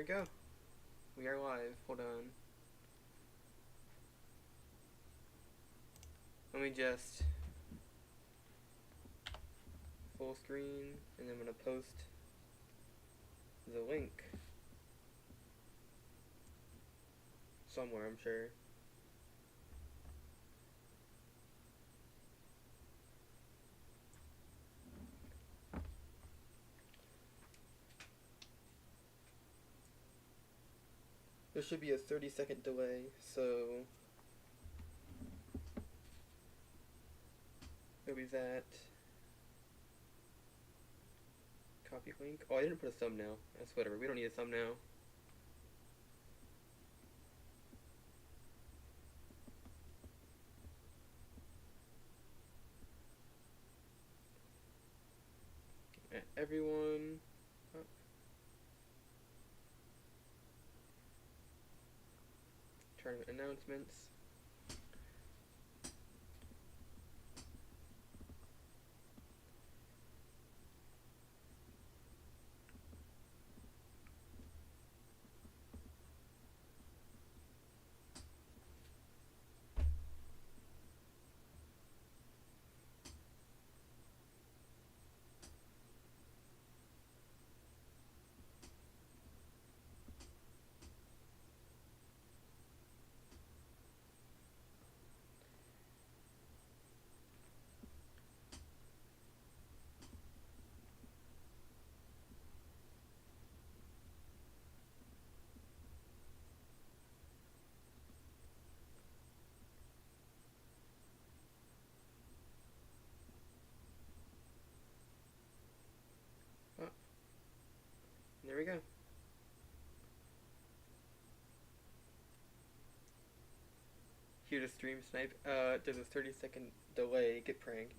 we go. We are live. Hold on. Let me just full screen, and I'm going to post the link somewhere, I'm sure. There should be a 30-second delay, so it'll be that. Copy link. Oh, I didn't put a thumbnail. That's whatever. We don't need a thumbnail. Everyone. Oh. Tournament announcements. Oh. There we go. Here to stream snipe. There's a 30-second delay. Get pranked.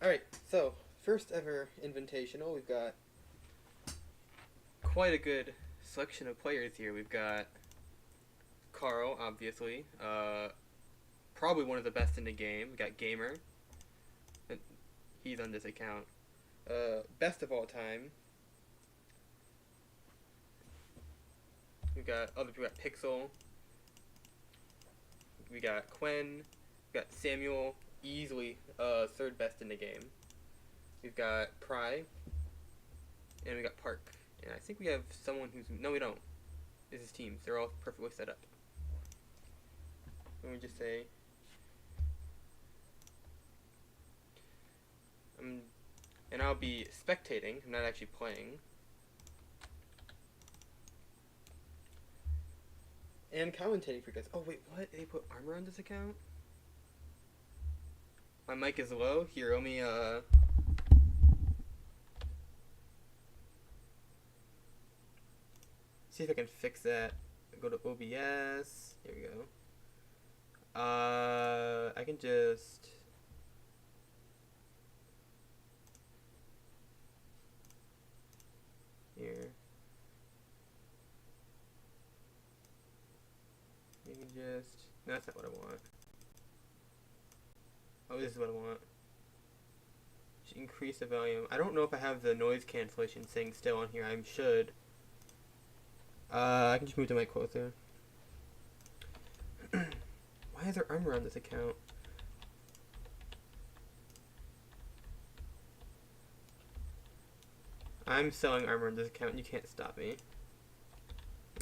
Alright, so first ever invitational. We've got quite a good selection of players here. We've got Carl, obviously. Probably one of the best in the game. We got Gamer. He's on this account. Best of all time. We've got other people. We got Pixel. We got Quen. We got Samuel. Easily third best in the game. We've got Pry. And we got Park. And I think we have someone who's... No, we don't. This is teams. They're all perfectly set up. Let me just say... and I'll be spectating. I'm not actually playing. And commentating for you guys. Oh, wait, what? They put armor on this account? My mic is low. Here, let me, see if I can fix that. Go to OBS. Here we go. I can just... Here. You can just... No, that's not what I want. Oh, this is what I want. Just increase the volume. I don't know if I have the noise cancellation thing still on here. I should. I can just move the mic closer. Why is there armor on this account? I'm selling armor on this account. You can't stop me.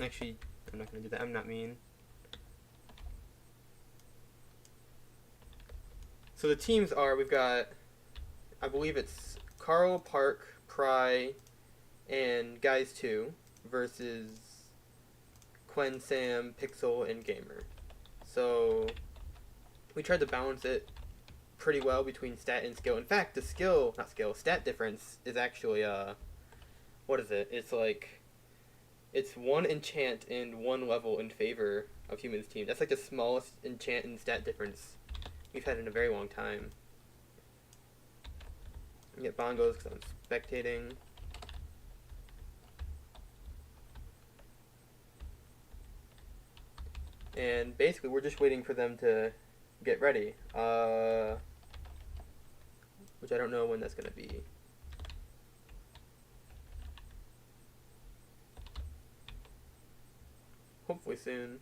Actually, I'm not going to do that. I'm not mean. So the teams are, we've got, I believe it's Carl, Park, Pry, and Guys 2 versus Quen, Sam, Pixel, and Gamer. So we tried to balance it pretty well between stat and skill. In fact, the stat difference is actually, what is it? It's like, it's 1 enchant and 1 level in favor of Human's team. That's like the smallest enchant and stat difference we've had in a very long time. I get bongos because I'm spectating. And basically, we're just waiting for them to get ready. Which I don't know when that's going to be. hopefully soon.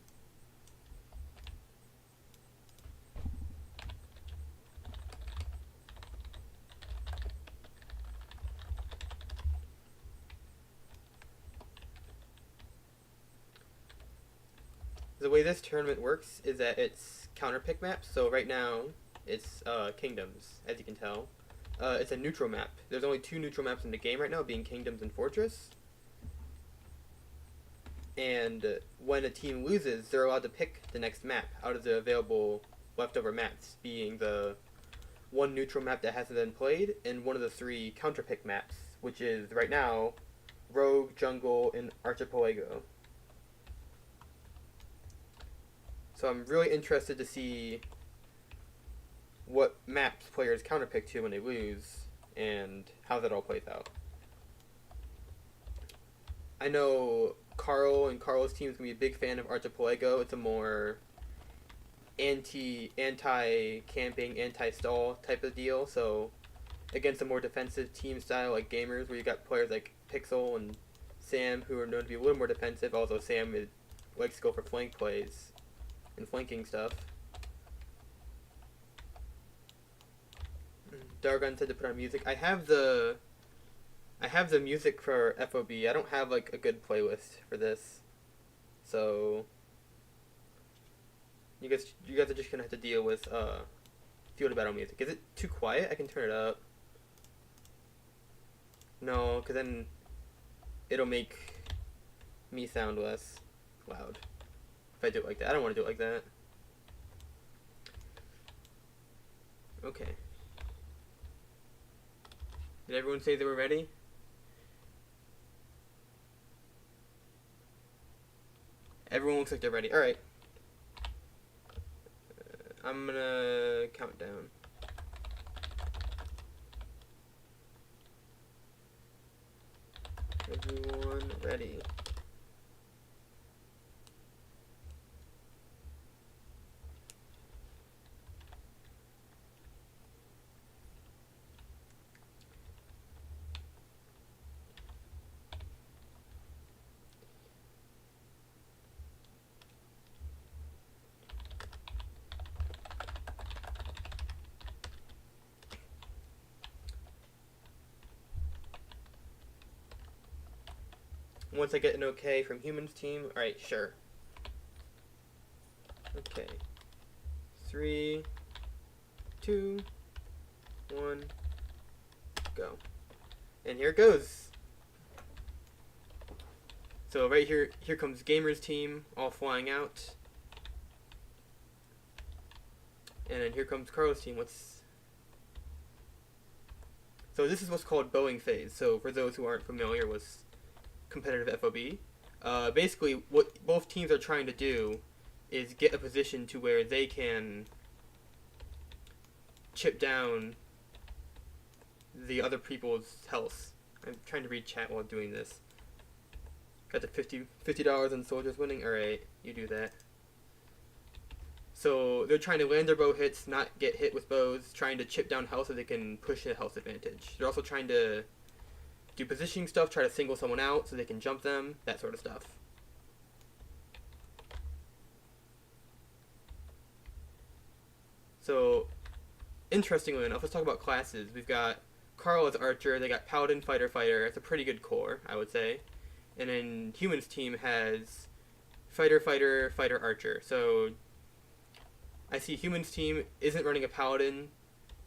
The way this tournament works is that it's counter pick maps. So right now, it's Kingdoms, as you can tell. It's a neutral map. There's only 2 neutral maps in the game right now, being Kingdoms and Fortress. And when a team loses, they're allowed to pick the next map out of the available leftover maps, being the 1 neutral map that hasn't been played, and one of the 3 counter pick maps, which is right now Rogue, Jungle, and Archipelago. So I'm really interested to see what maps players counterpick to when they lose, and how that all plays out. I know Carl and Carl's team is going to be a big fan of Archipelago. It's a more anti-camping, anti-stall type of deal. So against a more defensive team style like Gamers, where you got players like Pixel and Sam who are known to be a little more defensive. Although Sam likes to go for flank plays and flanking stuff. Dargon said to put on music. I have the music for FOB. I don't have like a good playlist for this, so you guys are just gonna have to deal with field of battle music. Is it too quiet? I can turn it up. No, because then it'll make me sound less loud if I do it like that. I don't want to do it like that. Okay. Did everyone say they were ready? Everyone looks like they're ready. Alright. I'm gonna count down. Everyone ready. Once I get an okay from Humans team, alright, sure. Okay. 3, 2, 1, go. And here it goes. So right here comes Gamer's team, all flying out. And then here comes Carlos' team. So this is what's called bowing phase. So for those who aren't familiar with competitive FOB, basically what both teams are trying to do is get a position to where they can chip down the other people's health. I'm trying to read chat while doing this. Got the $50 on soldiers winning. Alright, you do that. So they're trying to land their bow hits, not get hit with bows, trying to chip down health so they can push a health advantage. They're also trying to do positioning stuff, try to single someone out so they can jump them, that sort of stuff. So, interestingly enough, let's talk about classes. We've got Carl as Archer, they got Paladin, Fighter, Fighter. It's a pretty good core, I would say. And then Humans team has Fighter, Fighter, Fighter, Archer. So, I see Humans team isn't running a Paladin.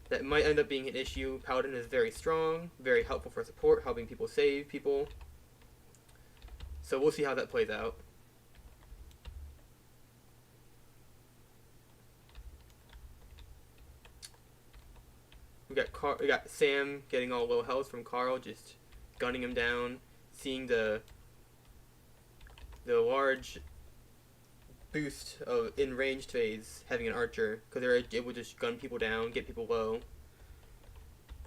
That might end up being an issue. Paladin is very strong, very helpful for support, helping people save people. So we'll see how that plays out. We got Sam getting all low health from Carl, just gunning him down, seeing the large boost of in ranged phase having an archer, because they're able to just gun people down, get people low.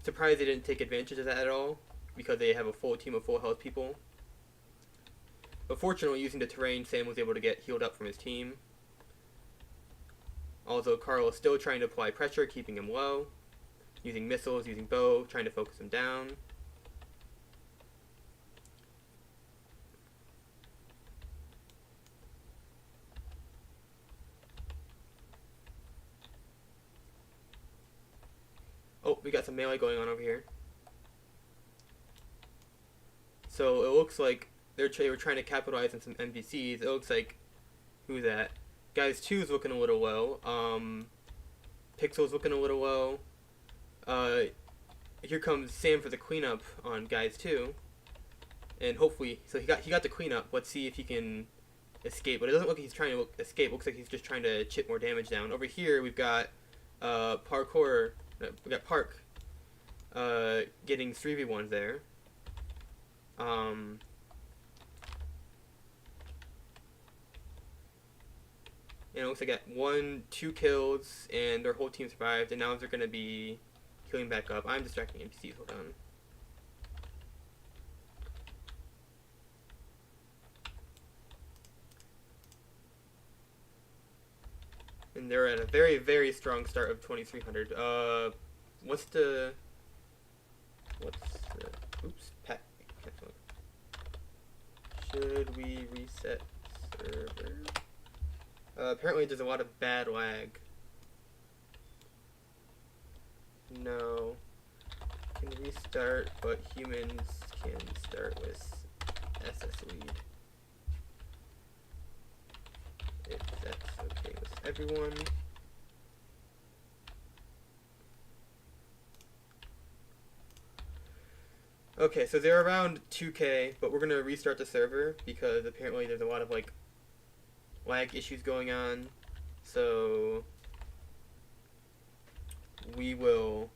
Surprised they didn't take advantage of that at all, because they have a full team of full health people. But fortunately, using the terrain, Sam was able to get healed up from his team. Although Carl is still trying to apply pressure, keeping him low, using missiles, using bow, trying to focus him down. we got some melee going on over here. So it looks like they were trying to capitalize on some NPCs. It looks like, who's that? Guys 2 is looking a little low. Pixel's looking a little low. Here comes Sam for the cleanup on Guys 2. And hopefully, so he got the cleanup. Let's see if he can escape. But it doesn't look like he's trying to escape. It looks like he's just trying to chip more damage down. Over here, we've got Park getting 3v1s there. And it looks like I got 2 kills, and their whole team survived, and now they're going to be healing back up. I'm distracting NPCs, hold on. And they're at a very, very strong start of 2,300. Should we reset server? Apparently there's a lot of bad lag. No. Can restart, but humans can start with SS lead. If that's okay with everyone. Okay, so they're around 2K, but we're going to restart the server because apparently there's a lot of like lag issues going on. So we will...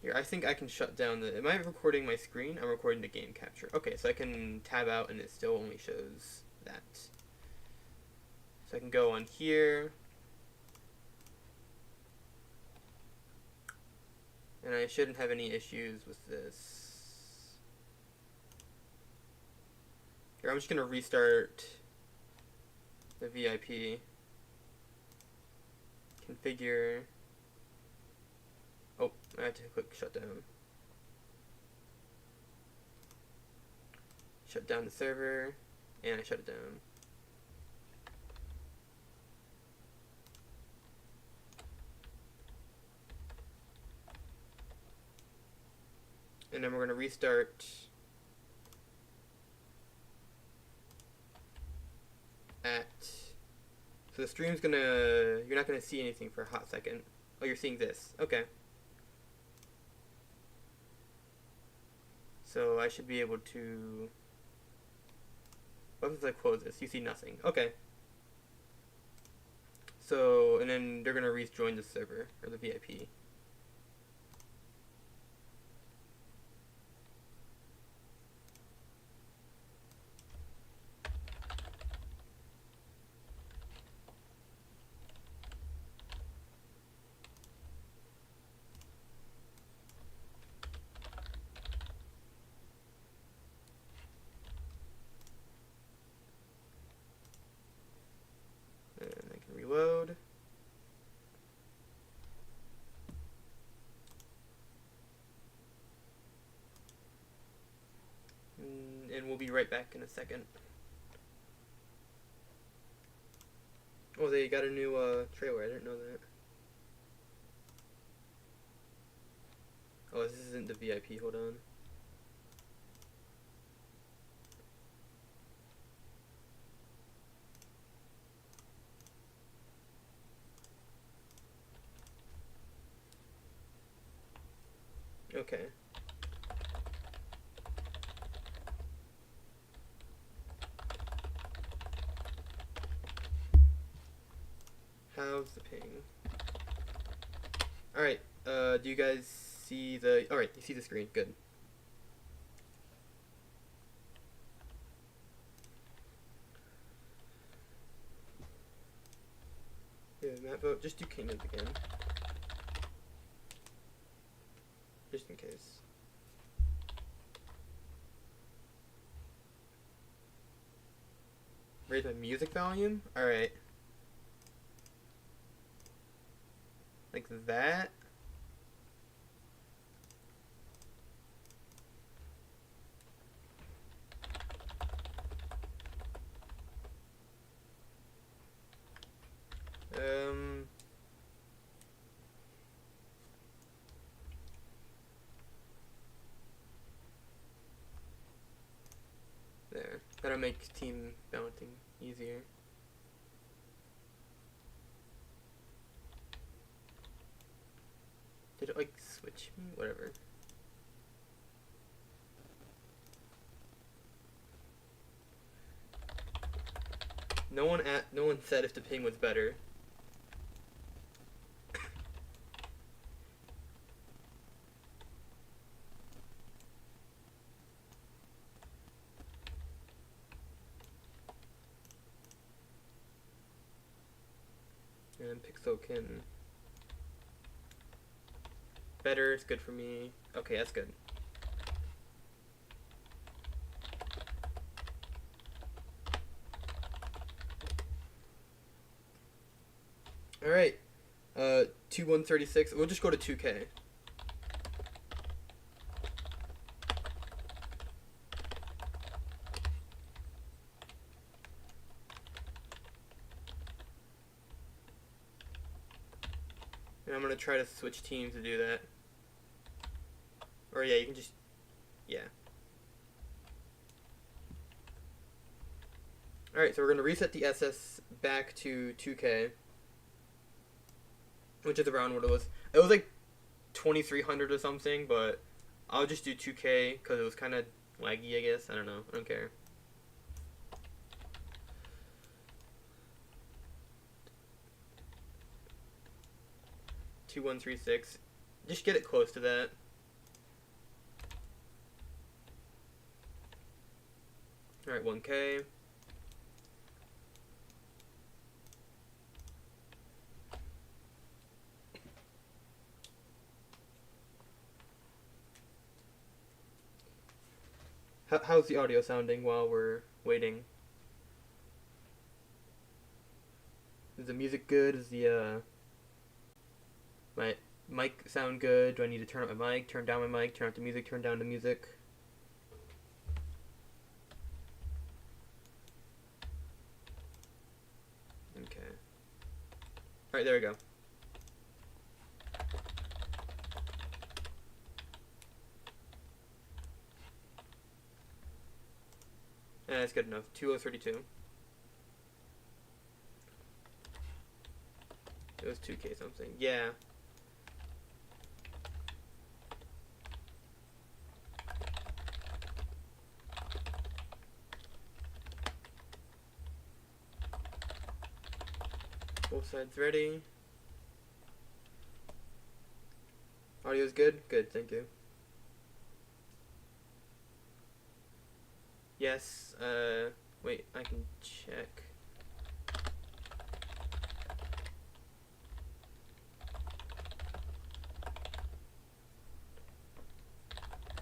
Here, I think I can shut down the... Am I recording my screen? I'm recording the game capture. Okay, so I can tab out and it still only shows that. So I can go on here. And I shouldn't have any issues with this. Here, I'm just going to restart the VIP. Configure. Oh, I have to click shutdown. Shut down the server, and I shut it down. And then we're going to restart at... So the stream's going to... You're not going to see anything for a hot second. Oh, you're seeing this. Okay. So I should be able to... What if I close this? You see nothing. Okay. So, and then they're going to rejoin the server, or the VIP. Reload. And we'll be right back in a second. Oh, they got a new trailer. I didn't know that. Oh, this isn't the VIP. Hold on. Okay. How's the ping? Alright, do you guys see the... Alright, you see the screen. Good. Yeah, map vote. Just do kingdoms again. Just in case. Raise my music volume? Alright. Like that? That'll make team balancing easier. Did it like switch me? Whatever. No one said if the ping was better. And Pixel can better, it's good for me. Okay, that's good. Alright. 2136. We'll just go to 2K. And I'm gonna try to switch teams to do that. Or yeah, you can just, yeah. Alright, so we're gonna reset the SS back to 2K. Which is around what it was. It was like 2300 or something, but I'll just do 2K because it was kind of laggy, I guess. I don't know. I don't care. $2136. Just get it close to that. Alright, 1K. How's the audio sounding while we're waiting? Is the music good? Is the my mic sound good? Do I need to turn up my mic, turn down my mic, turn up the music, turn down the music? Okay. Alright, there we go. Yeah, that's good enough. 2032. It was 2K something. Yeah. Both sides ready. Audio's good? Good, thank you. Yes, wait, I can check.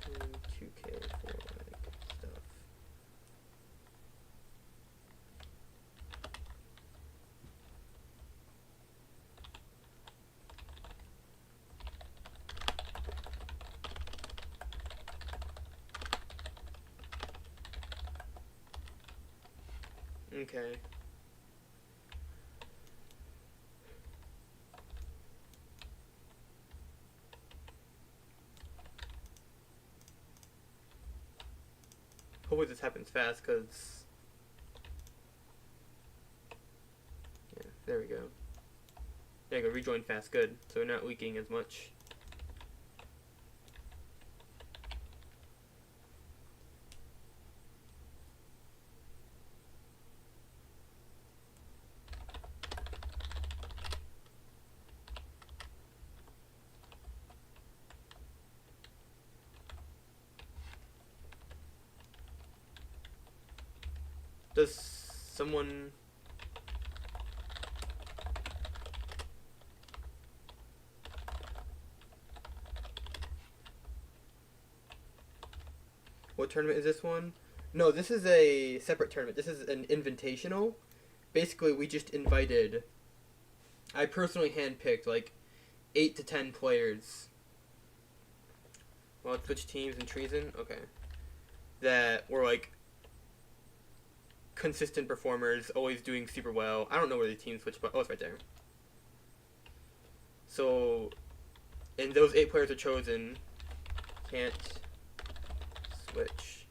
And 2K for like stuff. Okay. Hopefully this happens fast, because... Yeah, there we go. There you go, rejoin fast, good. So we're not leaking as much. Does someone... What tournament is this one? No, this is a separate tournament. This is an invitational. Basically, we just invited... I personally handpicked like 8 to 10 players. Well, let's switch teams and treason. Okay. That were like consistent performers, always doing super well. I don't know where the team switched, but oh, it's right there. So, and those 8 players are chosen. Can't switch.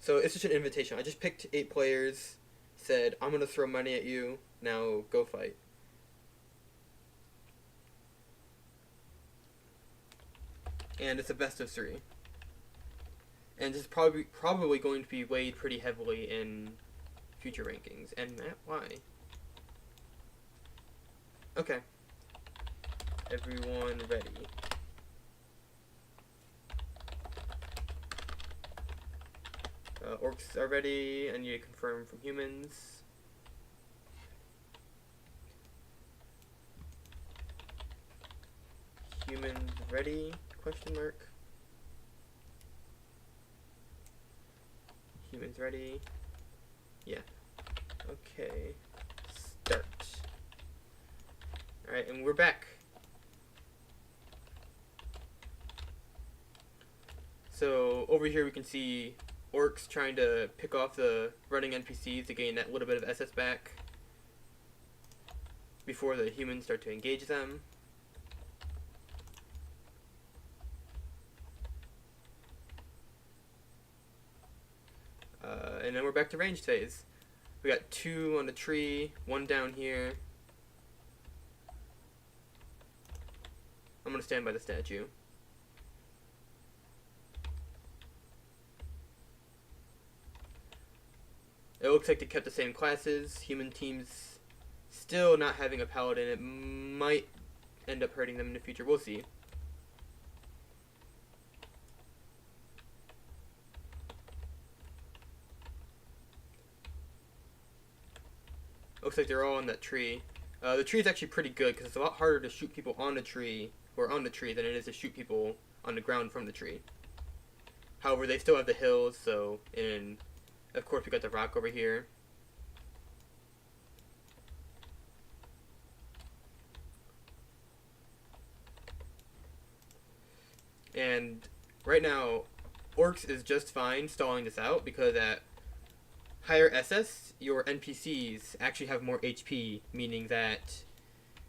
So it's just an invitation. I just picked 8 players, said, I'm going to throw money at you, now go fight. And it's a best of 3. And this is probably going to be weighed pretty heavily in future rankings. And Matt, why? Okay. Everyone ready. Orcs are ready. I need to confirm from humans. Humans ready? Question mark. Humans ready? Yeah. Okay. Start. Alright, and we're back. So over here we can see orcs trying to pick off the running NPCs to gain that little bit of SS back before the humans start to engage them. And then we're back to ranged phase. We got 2 on the tree, 1 down here. I'm gonna stand by the statue. It looks like they kept the same classes. Human teams still not having a paladin. It might end up hurting them in the future. We'll see. Looks like they're all on that tree. The tree is actually pretty good because it's a lot harder to shoot people on the tree or on the tree than it is to shoot people on the ground from the tree. However, they still have the hills, so, and of course we got the rock over here. And right now, Orcs is just fine stalling this out because at higher SS, your NPCs actually have more HP, meaning that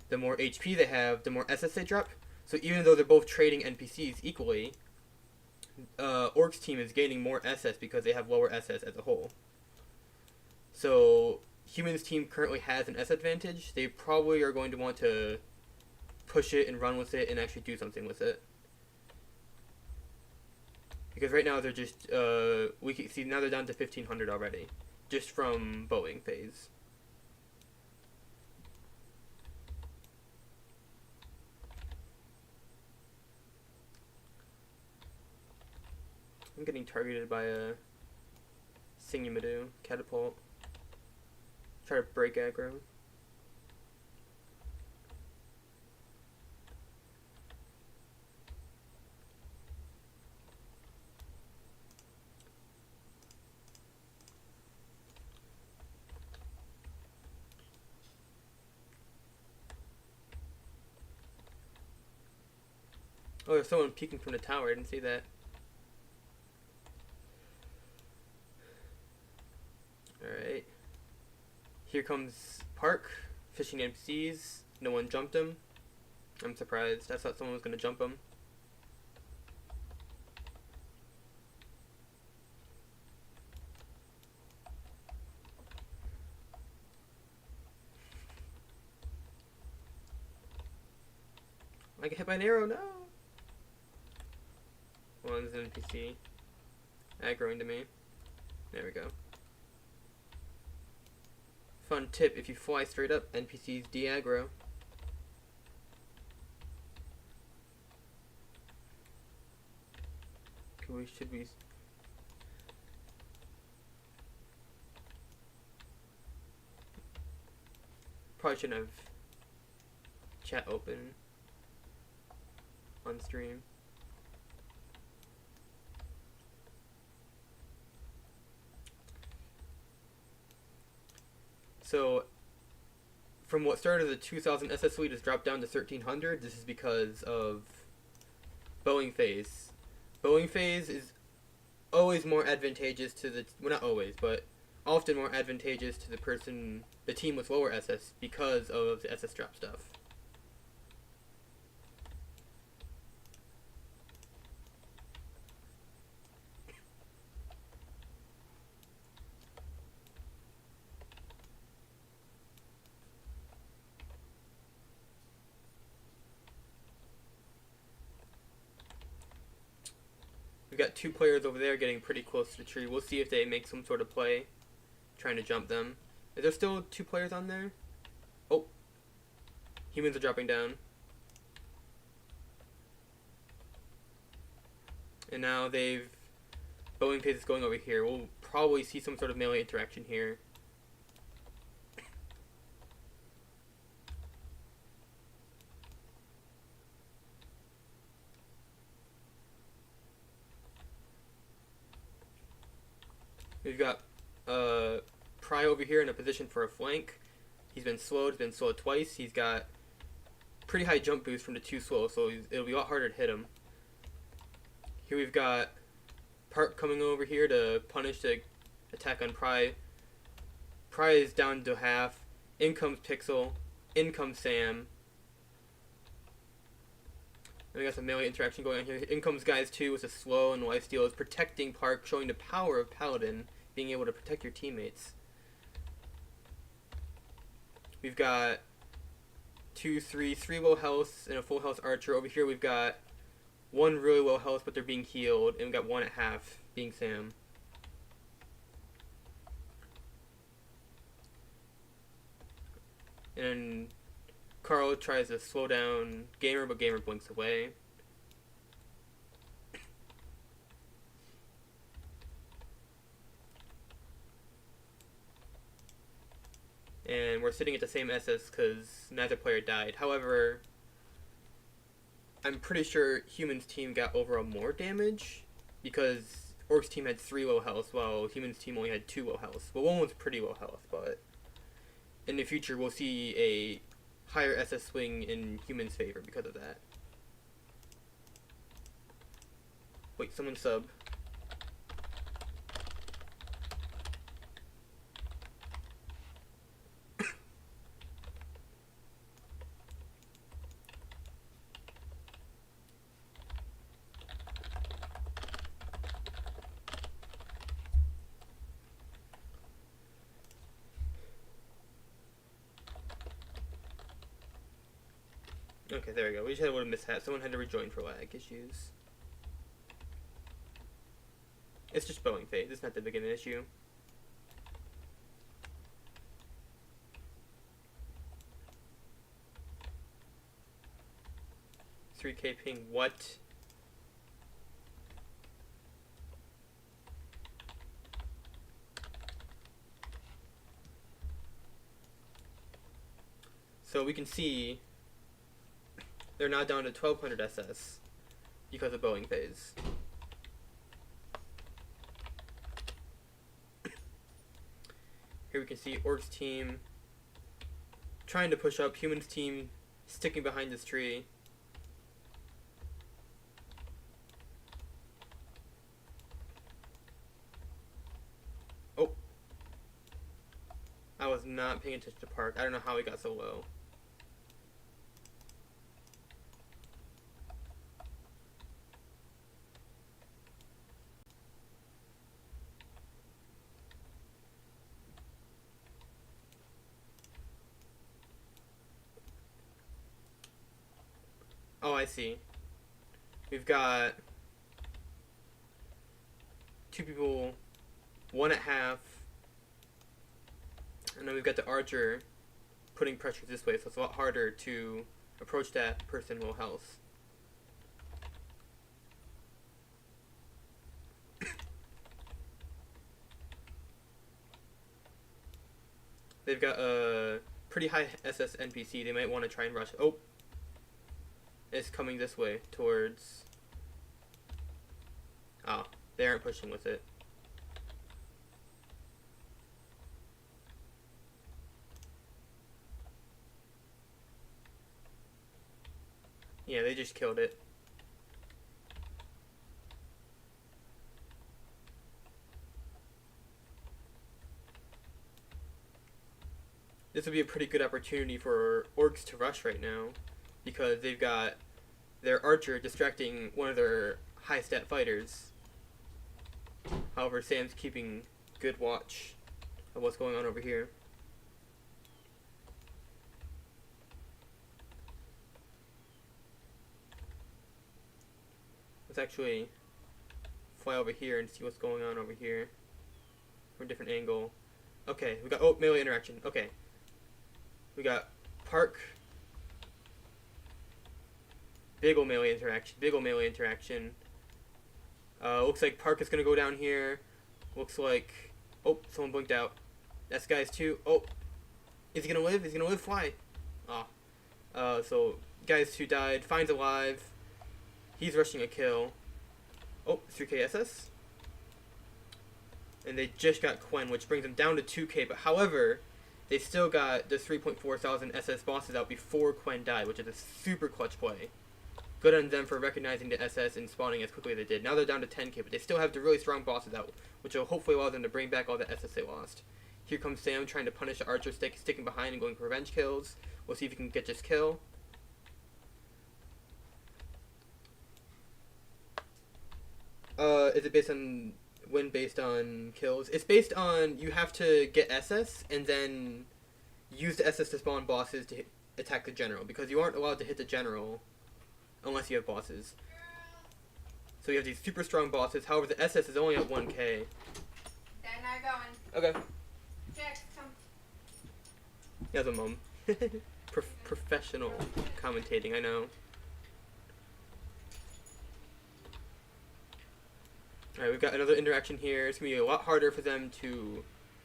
the more HP they have, the more SS they drop. So even though they're both trading NPCs equally, Orcs team is gaining more SS because they have lower SS as a whole. So Humans team currently has an S advantage. They probably are going to want to push it and run with it and actually do something with it. Because right now they're just, we can see now they're down to 1500 already, just from bowing phase. I'm getting targeted by a Singamadu catapult. Try to break aggro. Oh, there's someone peeking from the tower. I didn't see that. Alright. Here comes Park, fishing NPCs. No one jumped him. I'm surprised. I thought someone was going to jump him. I get hit by an arrow, no! One's an NPC. Aggroing to me. There we go. Fun tip, if you fly straight up, NPCs de-aggro. Should we... Probably shouldn't have chat open on stream. So, from what started as a 2000 SS suite has dropped down to 1300. This is because of bowing phase. Bowing phase is always more advantageous to the, well, not always, but often more advantageous to the team with lower SS because of the SS drop stuff. We've got 2 players over there getting pretty close to the tree. We'll see if they make some sort of play, trying to jump them. Is there still 2 players on there? Oh. Humans are dropping down. And now Bowing phase is going over here. We'll probably see some sort of melee interaction here. We've got Pry over here in a position for a flank. He's been slowed twice. He's got pretty high jump boost from the 2 slow, so it'll be a lot harder to hit him. Here we've got Park coming over here to punish the attack on Pry. Pry is down to half. In comes Pixel. In comes Sam. And we got some melee interaction going on here. In comes Guys 2 with a slow and lifesteal. Is protecting Park, showing the power of Paladin, being able to protect your teammates. We've got 3 low health and a full health archer. Over here we've got 1 really low health, but they're being healed, and we've got 1 at half, being Sam. And Carl tries to slow down Gamer, but Gamer blinks away. And we're sitting at the same SS because neither player died. However, I'm pretty sure Humans team got overall more damage because Orcs team had 3 low health while Humans team only had 2 low health. Well, 1 was pretty low health, but in the future we'll see a higher SS swing in Humans' favor because of that. Wait, someone sub. Okay, there we go. We just had a little mishap. Someone had to rejoin for lag issues. It's just bowing phase. It's not that big of an issue. $3K ping. What? So we can see they're now down to 1200 SS because of bowing phase. Here we can see Orcs team trying to push up, Humans team sticking behind this tree. Oh. I was not paying attention to Park. I don't know how he got so low. Oh, I see. We've got 2 people, 1 at half, and then we've got the archer putting pressure this way, so it's a lot harder to approach that person low health. They've got a pretty high SS NPC. They might want to try and rush. Oh! It's coming this way towards... Oh, they aren't pushing with it. Yeah, they just killed it. This would be a pretty good opportunity for Orcs to rush right now, because they've got their archer distracting one of their high stat fighters. However, Sam's keeping good watch of what's going on over here. Let's actually fly over here and see what's going on over here from a different angle. Okay, we got, oh, melee interaction. Okay. We got Park. Big ol' melee interaction. Big ol' melee interaction. Looks like Park is going to go down here. Looks like, oh, someone blinked out. That's guys too. Oh, is he going to live? Is he going to live? Fly. Ah. So guys 2 died. Finds alive. He's rushing a kill. Oh, 3K SS. And they just got Quen, which brings them down to 2K. But however, they still got the 3.4 thousand SS bosses out before Quen died, which is a super clutch play. Good on them for recognizing the SS and spawning as quickly as they did. Now they're down to 10K, but they still have the really strong bosses out, which will hopefully allow them to bring back all the SS they lost. Here comes Sam trying to punish the archer, sticking behind and going for revenge kills. We'll see if he can get this kill. Is it based on win based on kills? It's based on you have to get SS and then use the SS to spawn bosses to attack the general, because you aren't allowed to hit the general unless you have bosses. So you have these super strong bosses. However, the SS is only at 1K. They're not going. Okay. Jax, come. Yeah, the mom. Professional commentating, I know. Alright, we've got another interaction here. It's going to be a lot harder for them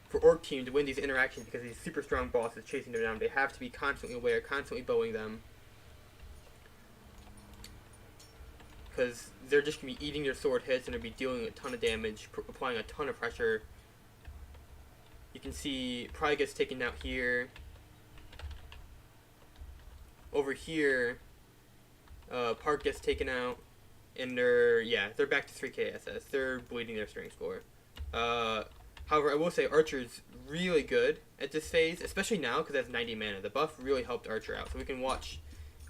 for Orc Team to win these interactions because these super strong bosses chasing them down. They have to be constantly aware, constantly bowing them. Because they're just going to be eating their sword hits and they'll be dealing a ton of damage, applying a ton of pressure. You can see Pry gets taken out here. Over here, Park gets taken out. And they're back to 3K SS. They're bleeding their strength score. However, I will say Archer's really good at this phase, especially now because it has 90 mana. The buff really helped Archer out. So we can watch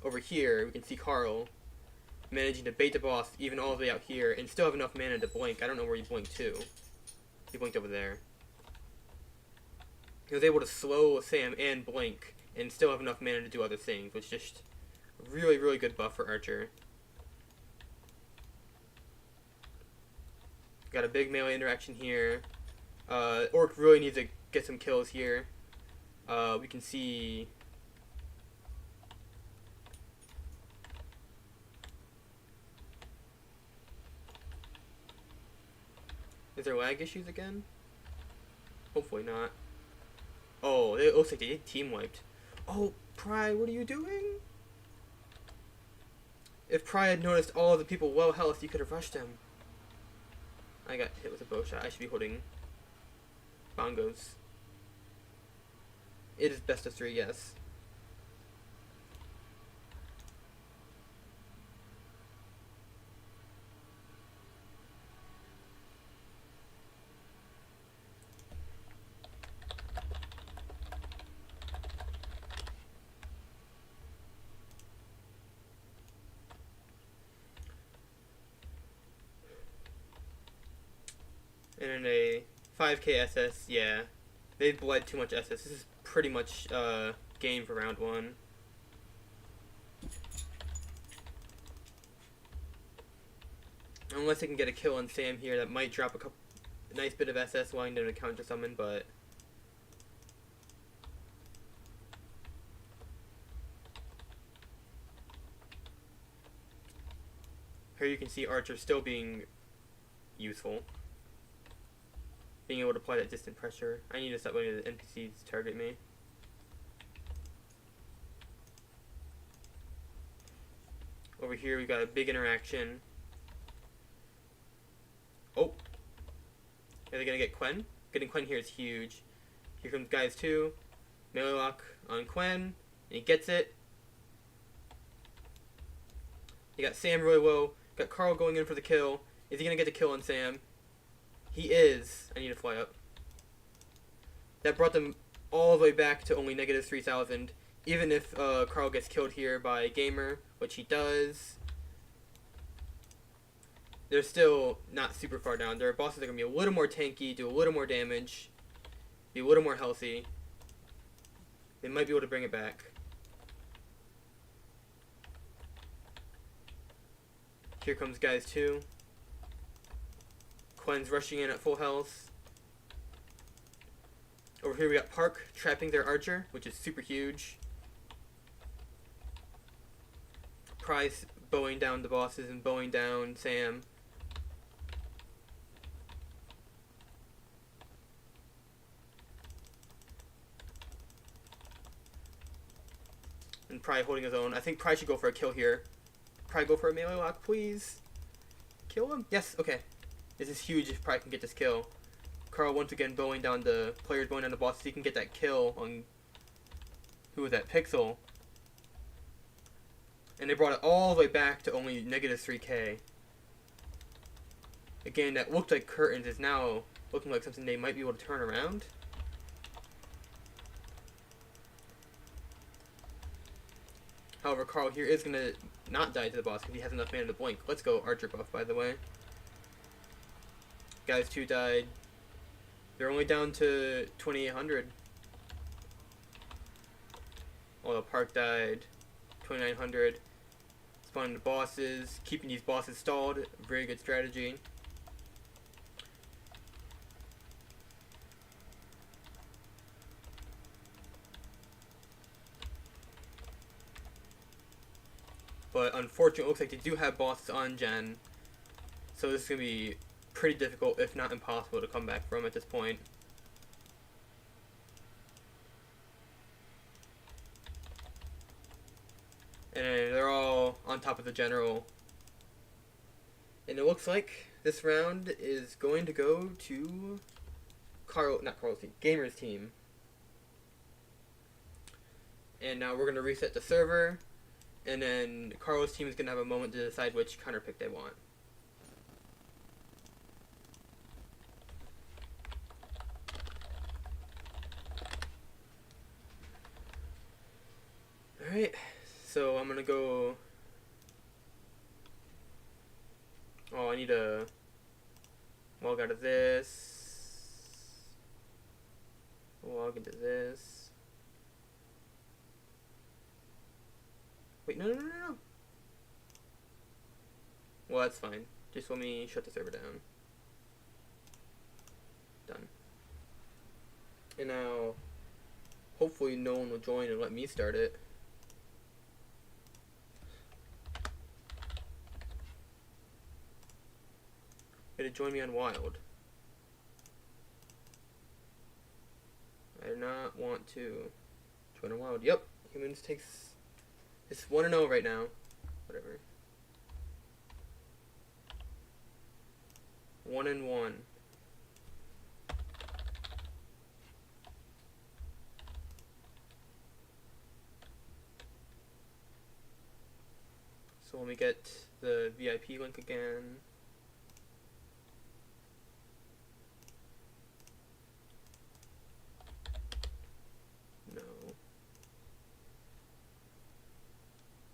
over here, we can see Carl managing to bait the boss even all the way out here and still have enough mana to blink. I don't know where he blinked to. He blinked over there. He was able to slow Sam and blink and still have enough mana to do other things, which is just a really, really good buff for Archer. Got a big melee interaction here. Orc really needs to get some kills here. We can see... Is there lag issues again? Hopefully not. Oh, it looks like they team wiped. Oh, Pry, what are you doing? If Pry had noticed all of the people low health, you could have rushed them. I got hit with a bow shot. I should be holding bongos. It is best of 3, yes. And in a 5K SS, yeah, they've bled too much SS. This is pretty much game for round 1. Unless they can get a kill on Sam here, that might drop a nice bit of SS allowing them to counter summon, but... Here you can see Archer still being useful. Being able to apply that distant pressure. I need to stop letting the NPCs target me. Over here we got a big interaction. Oh! Are they gonna get Quen? Getting Quen here is huge. Here comes guys 2. Melee lock on Quen. And he gets it. You got Sam really low. Got Carl going in for the kill. Is he gonna get the kill on Sam? He is. I need to fly up. That brought them all the way back to only negative 3,000. Even if Carl gets killed here by Gamer, which he does, they're still not super far down. There are bosses that are going to be a little more tanky, do a little more damage, be a little more healthy. They might be able to bring it back. Here comes guys 2. Quen's rushing in at full health. Over here we got Park trapping their archer, which is super huge. Pry's bowing down the bosses and bowing down Sam. And Pry holding his own. I think Pry should go for a kill here. Pry, go for a melee lock, please. Kill him? Yes, okay. This is huge if Pry can get this kill. Carl once again bowing down the players, bowing down the bosses. He can get that kill on, who was that, Pixel. And they brought it all the way back to only negative 3k. Again, that looked like curtains is now looking like something they might be able to turn around. However, Carl here is going to not die to the boss because he has enough mana to blink. Let's go Archer buff, by the way. Guys 2 died. They're only down to 2800. Although Park died. 2900. Spawning the bosses. Keeping these bosses stalled. Very good strategy. But unfortunately, it looks like they do have bosses on Gen. So this is going to be pretty difficult, if not impossible, to come back from at this point. And they're all on top of the general. And it looks like this round is going to go to Gamer's team. And now we're going to reset the server. And then Carlos' team is going to have a moment to decide which counter pick they want. Alright, so I'm going to go... Oh, I need a log out of this. Log into this. Wait, no. Well, that's fine. Just let me shut the server down. Done. And now, hopefully no one will join and let me start it. It'll join me on Wild. I do not want to join on Wild. Yep, Humans takes... It's 1-0 right now. Whatever. 1-1. So let me get the VIP link again.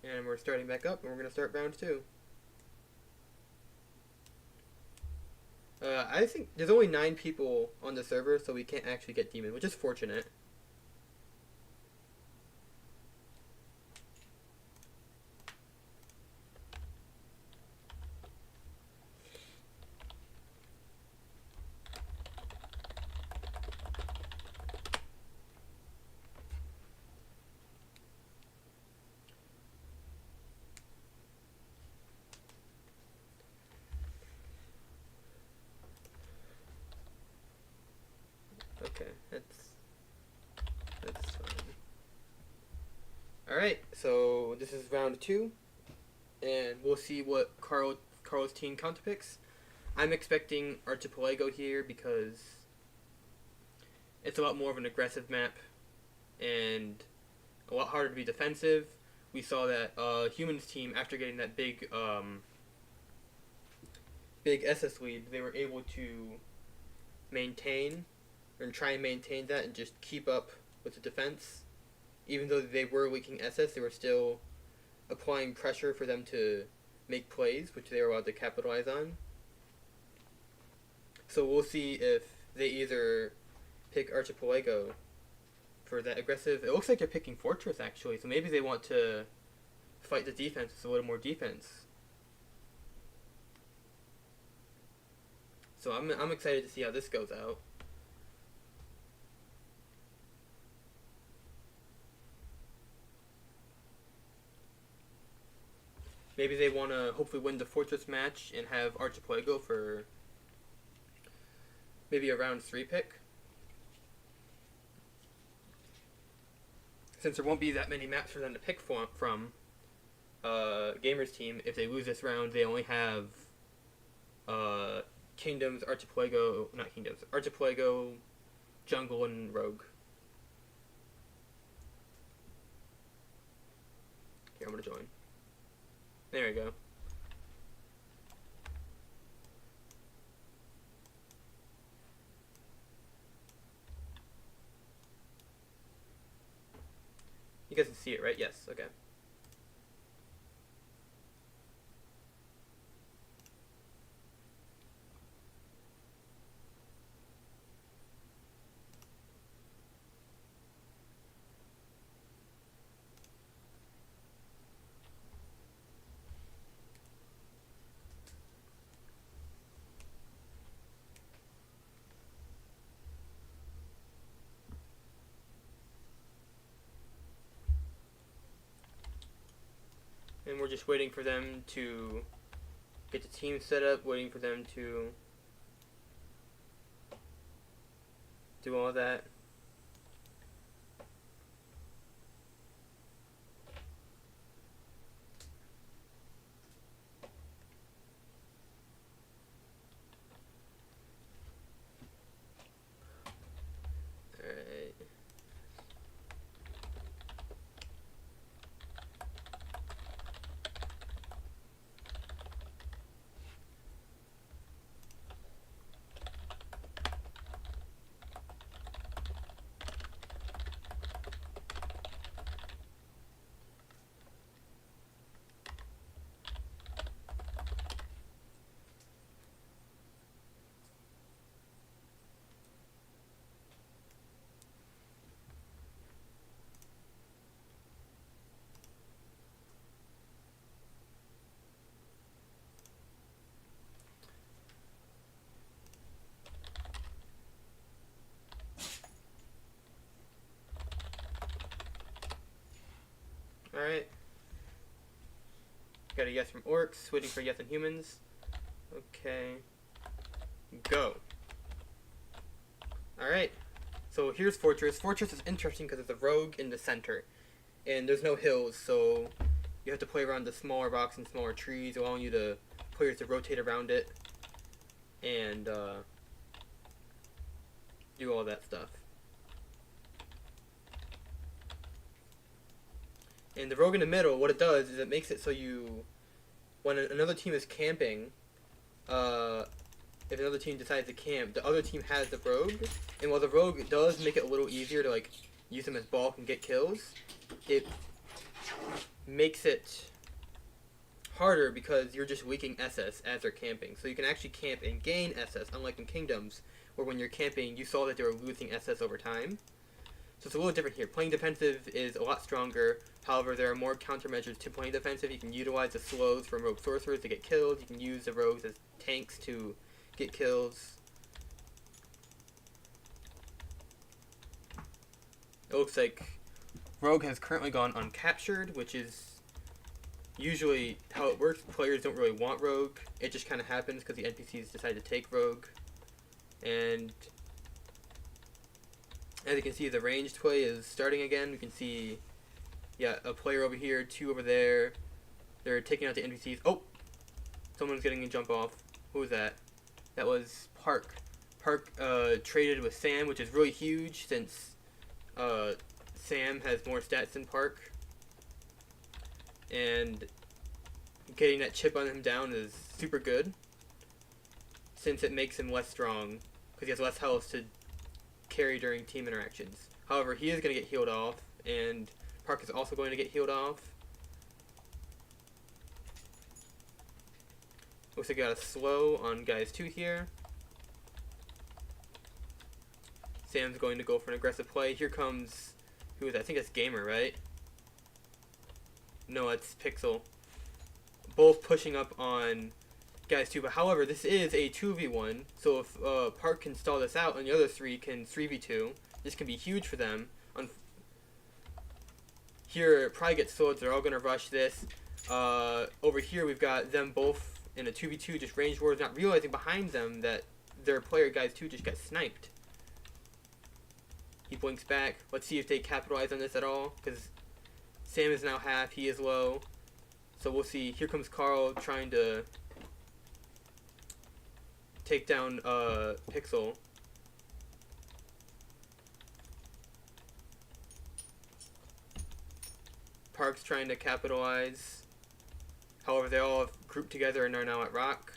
And we're starting back up, and we're going to start round 2. I think there's only 9 people on the server, so we can't actually get Demon, which is fortunate. Okay, that's fine. Alright, so this is round 2, and we'll see what Carl's team counterpicks. I'm expecting Archipelago here because it's a lot more of an aggressive map and a lot harder to be defensive. We saw that Humans team, after getting that big SS lead, they were able to maintain and try and maintain that and just keep up with the defense. Even though they were leaking SS, they were still applying pressure for them to make plays, which they were allowed to capitalize on. So we'll see if they either pick Archipelago for that aggressive... It looks like they're picking Fortress, actually, so maybe they want to fight the defense with a little more defense. So I'm excited to see how this goes out. Maybe they want to hopefully win the Fortress match and have Archipelago for maybe a round 3 pick. Since there won't be that many maps for them to pick from, Gamer's team, if they lose this round, they only have Kingdoms, Archipelago, not Kingdoms, Archipelago, Jungle, and Rogue. Here, I'm going to join. There we go. You guys can see it, right? Yes, okay. And we're just waiting for them to get the team set up, waiting for them to do all that. Alright. Alright. Got a yes from Orcs, waiting for yes on humans. Okay. Go. Alright. So here's Fortress. Fortress is interesting because it's a rogue in the center. And there's no hills, so you have to play around the smaller rocks and smaller trees, allowing you to players to rotate around it and do all that stuff. And the rogue in the middle, what it does is it makes it so you, when another team is camping, if another team decides to camp, the other team has the rogue, and while the rogue does make it a little easier to like use them as bulk and get kills, it makes it harder because you're just leaking SS as they're camping. So you can actually camp and gain SS, unlike in Kingdoms, where when you're camping, you saw that they were losing SS over time. So it's a little different here. Playing defensive is a lot stronger. However, there are more countermeasures to playing defensive. You can utilize the slows from rogue sorcerers to get killed. You can use the rogues as tanks to get kills. It looks like rogue has currently gone uncaptured, which is usually how it works. Players don't really want rogue. It just kind of happens because the NPCs decide to take rogue. And as you can see, the ranged play is starting again. You can see, yeah, a player over here, 2 over there. They're taking out the NPCs. Oh! Someone's getting a jump off. Who was that? That was Park. Park traded with Sam, which is really huge since Sam has more stats than Park. And getting that chip on him down is super good, since it makes him less strong, because he has less health to carry during team interactions. However, he is going to get healed off, and Park is also going to get healed off. Looks like we got a slow on guys 2 here. Sam's going to go for an aggressive play. Here comes, who is that? I think that's Gamer, right? No, it's Pixel. Both pushing up on guys 2. But however, this is a 2v1, so if Park can stall this out and the other 3 can 3v2, this can be huge for them. Here, Pry gets swords. They're all going to rush this. Over here, we've got them both in a 2v2, just ranged wars, not realizing behind them that their player, guys 2, just got sniped. He blinks back. Let's see if they capitalize on this at all, because Sam is now half. He is low. So we'll see. Here comes Carl trying to take down Pixel. Park's trying to capitalize. However, they all have grouped together and are now at rock.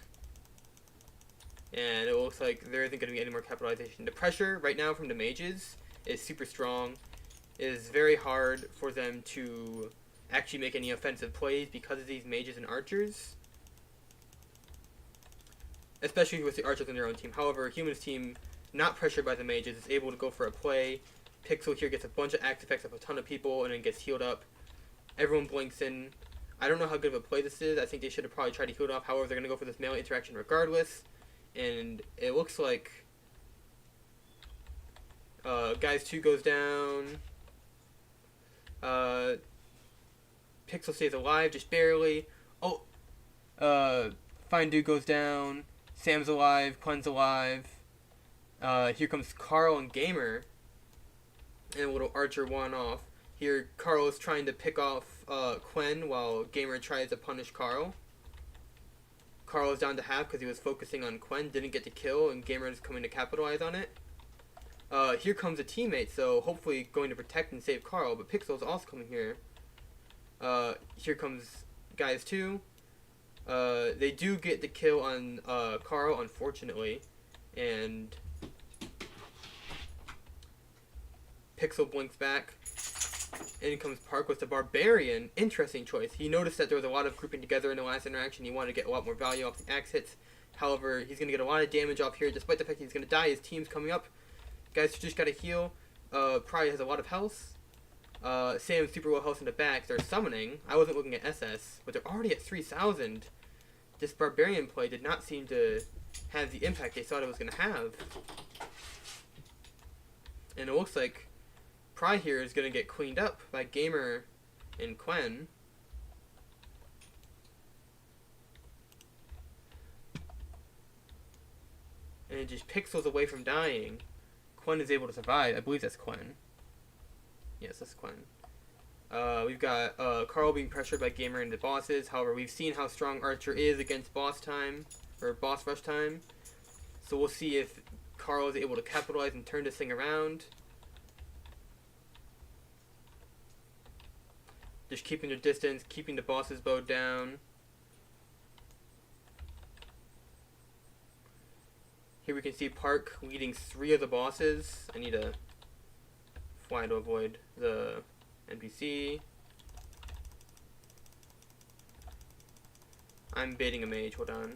And it looks like there isn't going to be any more capitalization. The pressure right now from the mages is super strong. It is very hard for them to actually make any offensive plays because of these mages and archers. Especially with the archers on their own team. However, Human's team, not pressured by the mages, is able to go for a play. Pixel here gets a bunch of axe effects of a ton of people and then gets healed up. Everyone blinks in. I don't know how good of a play this is. I think they should have probably tried to heal it off. However, they're going to go for this melee interaction regardless. And it looks like guys 2 goes down. Pixel stays alive, just barely. Oh, Fine Dude goes down. Sam's alive. Quen's alive. Here comes Carl and Gamer. And a little archer one off. Here, Carl is trying to pick off Quen while Gamer tries to punish Carl. Carl is down to half because he was focusing on Quen, didn't get the kill, and Gamer is coming to capitalize on it. Here comes a teammate, so hopefully going to protect and save Carl, but Pixel's also coming here. Here comes guys 2. They do get the kill on Carl, unfortunately, and Pixel blinks back. In comes Park with the Barbarian. Interesting choice. He noticed that there was a lot of grouping together in the last interaction. He wanted to get a lot more value off the axe hits. However, he's going to get a lot of damage off here, despite the fact that he's going to die. His team's coming up. Guys just got to heal. Probably has a lot of health. Sam's super well health in the back. They're summoning. I wasn't looking at SS, but they're already at 3,000. This Barbarian play did not seem to have the impact they thought it was going to have. And it looks like Pry here is going to get cleaned up by Gamer and Quen. And it just pixels away from dying. Quen is able to survive. I believe that's Quen. Yes, that's Quen. We've got Carl being pressured by Gamer into bosses. However, we've seen how strong Archer is against boss time, or boss rush time. So we'll see if Carl is able to capitalize and turn this thing around. Just keeping their distance, keeping the bosses bowed down. Here we can see Park leading 3 of the bosses. I need to fly to avoid the NPC. I'm baiting a mage, hold on.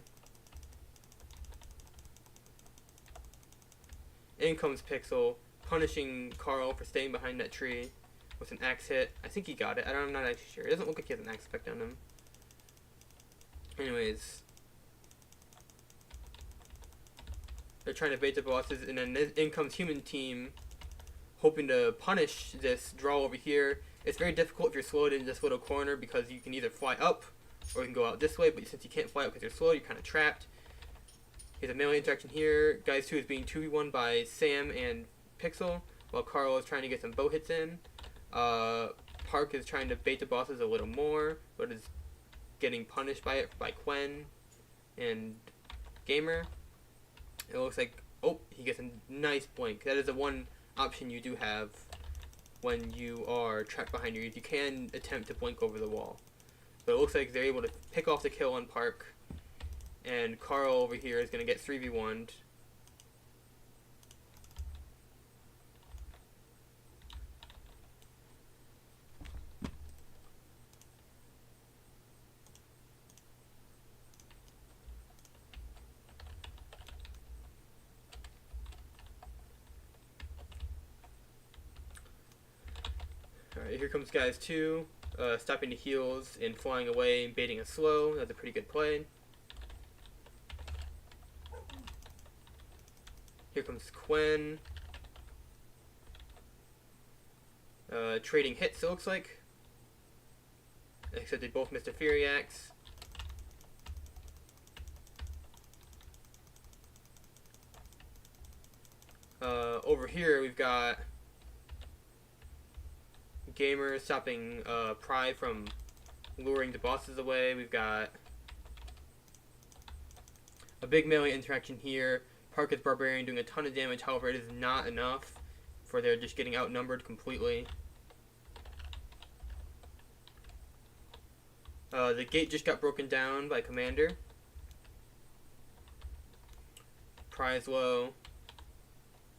In comes Pixel, punishing Carl for staying behind that tree with an axe hit. I think he got it. I'm not actually sure. It doesn't look like he has an axe effect on him. Anyways. They're trying to bait the bosses, and then in comes Human team, hoping to punish this draw over here. It's very difficult if you're slowed in this little corner because you can either fly up or you can go out this way, but since you can't fly up because you're slow, you're kind of trapped. Here's a melee interaction here. Guys 2 is being 2v1 by Sam and Pixel, while Carl is trying to get some bow hits in. Park is trying to bait the bosses a little more, but is getting punished by it by Quen and Gamer. It looks like, oh, he gets a nice blink. That is the one option you do have when you are trapped behind you. You can attempt to blink over the wall. But it looks like they're able to pick off the kill on Park. And Carl over here is going to get 3v1'd. Alright, here comes guys 2, stopping the heals and flying away and baiting a slow. That's a pretty good play. Here comes Quen. Trading hits, it looks like. Except they both missed a Fury Axe. Over here we've got Gamer stopping Pry from luring the bosses away. We've got a big melee interaction here. Park is Barbarian doing a ton of damage, however it is not enough for they're just getting outnumbered completely. The gate just got broken down by Commander. Pry is low.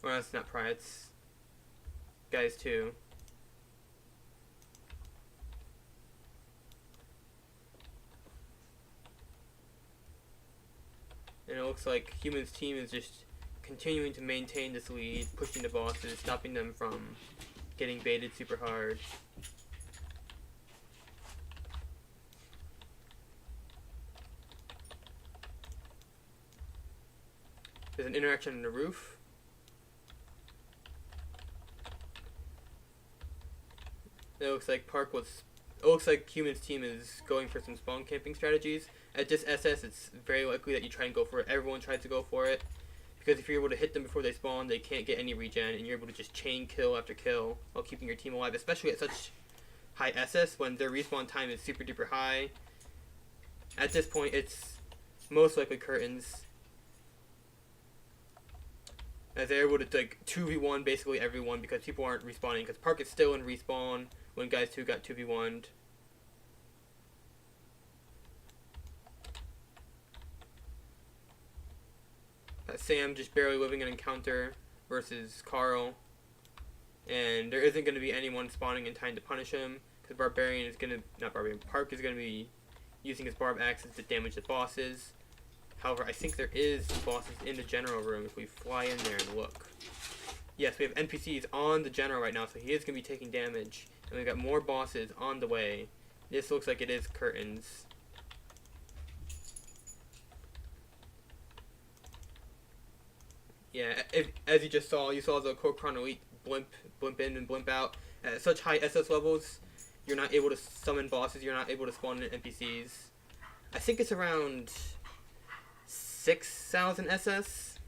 Well, it's not Pry, it's Guys 2. And it looks like Human's team is just continuing to maintain this lead, pushing the bosses, stopping them from getting baited super hard. There's an interaction on the roof. It looks like Human's team is going for some spawn camping strategies. At this SS, it's very likely that you try and go for it. Everyone tries to go for it. Because if you're able to hit them before they spawn, they can't get any regen, and you're able to just chain kill after kill while keeping your team alive, especially at such high SS when their respawn time is super duper high. At this point, it's most likely Curtains, as they're able to like 2v1 basically everyone because people aren't respawning, because Park is still in respawn when Guys 2 got 2v1'd. Sam just barely living an encounter versus Carl, and there isn't going to be anyone spawning in time to punish him because Park is going to be using his barb axes to damage the bosses. However, I think there is bosses in the general room if we fly in there and look. Yes, we have NPCs on the general right now, so he is going to be taking damage, and we've got more bosses on the way. This looks like it is Curtains. Yeah, as you just saw, you saw the Corkron Elite blimp in and blimp out. At such high SS levels, you're not able to summon bosses, you're not able to spawn in NPCs. I think it's around 6,000 SS.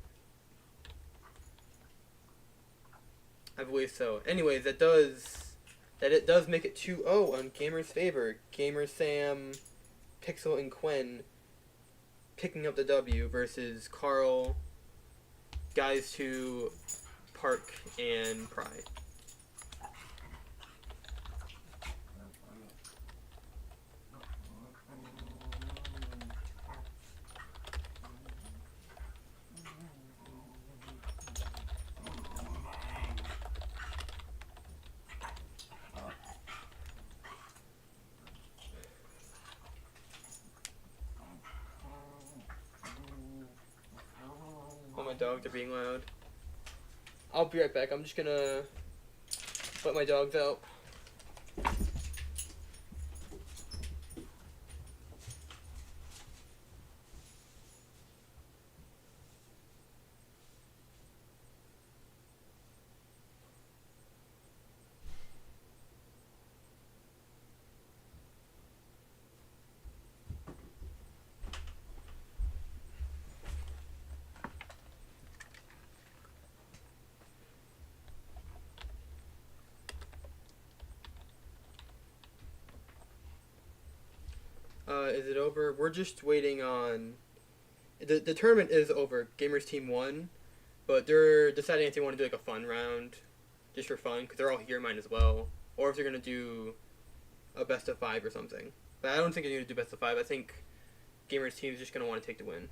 I believe so. Anyways, it does make it 2-0 on Gamer's favor. Gamer Sam, Pixel, and Quen picking up the W versus Carl, Guys 2, Park, and Pry. Oh, my dogs are being loud. I'll be right back. I'm just gonna let my dogs out. Is it over? We're just waiting on... The tournament is over. Gamers Team won, but they're deciding if they want to do like a fun round, just for fun, because they're all here, mine as well, or if they're going to do a best of 5 or something. But I don't think they're going to do best of 5. I think Gamers Team is just going to want to take the win.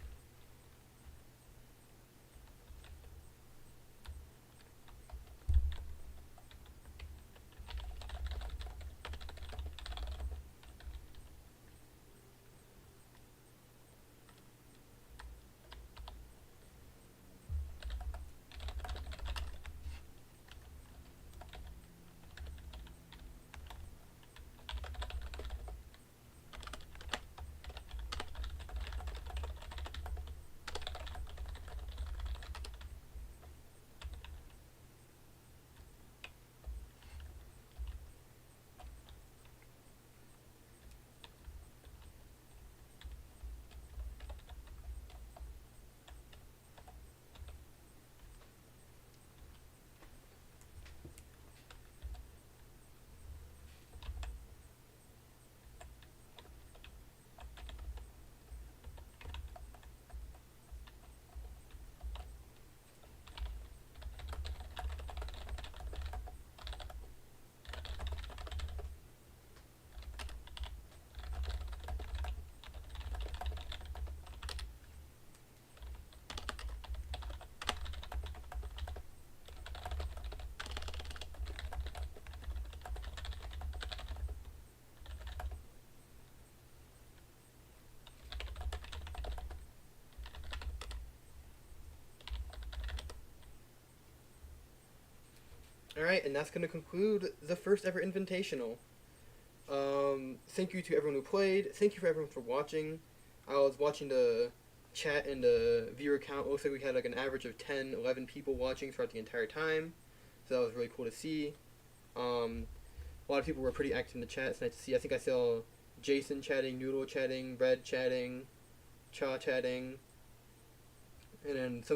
Alright, and that's going to conclude the first ever Invitational. Thank you to everyone who played. Thank you for everyone for watching. I was watching the chat and the viewer count. It looks like we had like an average of 10, 11 people watching throughout the entire time. So that was really cool to see. A lot of people were pretty active in the chat. It's nice to see. I think I saw Jason chatting, Noodle chatting, Red chatting, Cha chatting. And then some